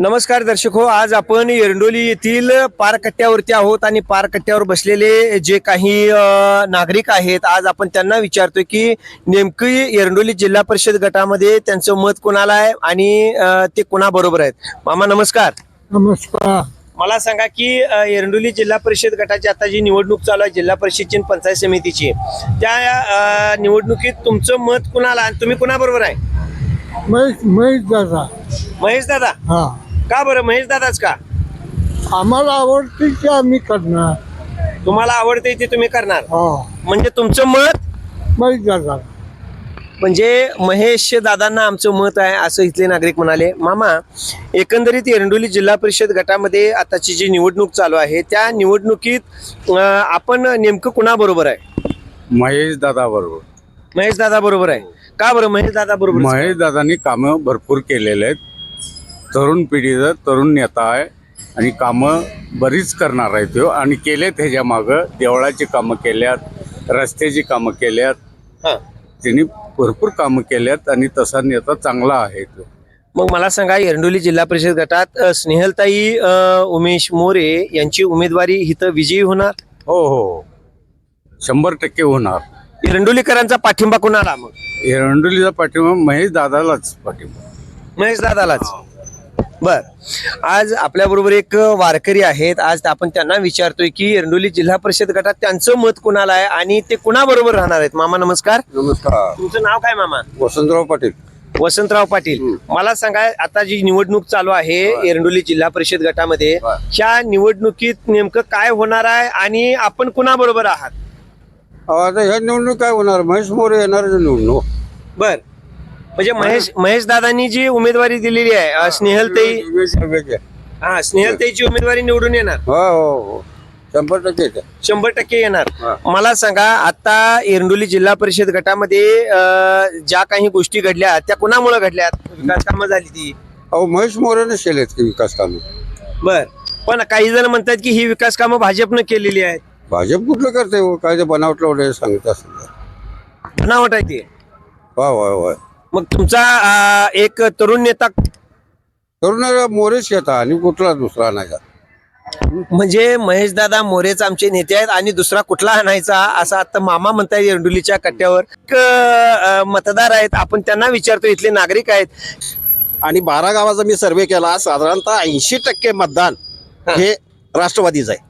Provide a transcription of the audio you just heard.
नमस्कार दर्शक हो, आज आपण एरंडोली येथील पार कट्ट्यावरती आहोत आणि पार कट्ट्यावर बसलेले जे काही नागरिक आहेत, आज आपण त्यांना विचारतोय की नेमकी एरंडोली जिल्हा परिषद गटामध्ये त्यांचं मत कोणाला आहे आणि ते कोणाबरोबर आहेत. मामा नमस्कार. नमस्कार. मला सांगा की एरंडोली जिल्हा परिषद गटाची आता जी निवडणूक चालू आहे जिल्हा परिषदची आणि पंचायत समितीची, त्या निवडणुकीत तुमचं मत कुणाला आणि तुम्ही कुणाबरोबर आहे? महेश दादा. महेश दादा. हा, का बरं महेश दादाच का? आम्हाला आवडते की आम्ही करणार. तुम्हाला आवडते ते तुम्ही करणार, हा, म्हणजे तुमचं मत महेश दादा. म्हणजे महेश दादांना आमचं मत आहे असं इथले नागरिक म्हणाले. मामा, एकंदरीत एरंडोली जिल्हा परिषद गटामध्ये आताची जी निवडणूक चालू आहे त्या निवडणुकीत आपण नेमकं कुणाबरोबर आहे? महेश दादा बरोबर. महेश दादा बरोबर आहे. का बरं महेश दादा बरोबर? महेश दादांनी कामं भरपूर केलेले आहेत. तरुण पिढीचा तरुण नेता आहे आणि कामं बरीच करणार आहे तो, आणि केलेत. ह्याच्या मागं देवळाची कामं केल्यात, रस्त्याची कामं केल्यात, हा. त्यांनी भरपूर कामं केल्यात आणि तसा नेता चांगला आहे तो. मग मला सांगा, एरंडोली जिल्हा परिषद गटात स्नेहलताई उमेश मोरे यांची उमेदवारी इथं विजयी होणार? हो हो, 100% होणार. एरंडोलीकरांचा पाठिंबा कोणाला? मग एरंडोलीचा पाठिंबा महेश दादालाच पाठिंबा. महेश दादालाच. बर, आज आपल्या बरोबर एक वारकरी आहेत. आज आपण त्यांना विचारतोय की एरंडोली जिल्हा परिषद गटात त्यांचं मत कुणाला आहे आणि ते कुणाबरोबर राहणार आहेत. मामा नमस्कार. नमस्कार. तुमचं नाव काय मामा? वसंतराव पाटील. वसंतराव पाटील. मला सांगा, आता जी निवडणूक चालू आहे एरंडोली जिल्हा परिषद गटामध्ये, ह्या निवडणुकीत नेमकं काय होणार आहे आणि आपण कुणाबरोबर आहात? आता ह्या निवडणूक काय होणार? महेश मोरे येणार निवडणूक. बर, म्हणजे महेश दादांनी जी उमेदवारी दिलेली आहे स्नेहलताई, हा, स्नेहलताईची उमेदवारी निवडून येणार. हो हो हो, 100% येते. 100% येणार. हा. मला सांगा, आता एरंडोली जिल्हा परिषद गटामध्ये ज्या काही गोष्टी घडल्या त्या कुणामुळे घडल्यात? विकास कामं झाली ती. अहो, महेश मोरेने केलेत की विकास कामं. बर, पण काही जण म्हणतात की ही विकास कामं भाजपनं केलेली आहेत. भाजप कुठलं करते हो? काय ते बनावट वगैरे सांगत असेल. बनावट आहे ते. होय होय होय. मग तुमचा एक तरुण नेता, तरुण मोरेच येतात आणि कुठला दुसरा नाही का? म्हणजे महेश दादा मोरेच आमचे नेते आहेत आणि दुसरा कुठला आणायचा असं आता मामा म्हणतायत एरंडोलीच्या कट्ट्यावर. मतदार आहेत, आपण त्यांना विचारतो, इथले नागरिक आहेत. आणि 12 गावाचा मी सर्वे केला. साधारणतः 80% मतदान हे राष्ट्रवादीच आहे.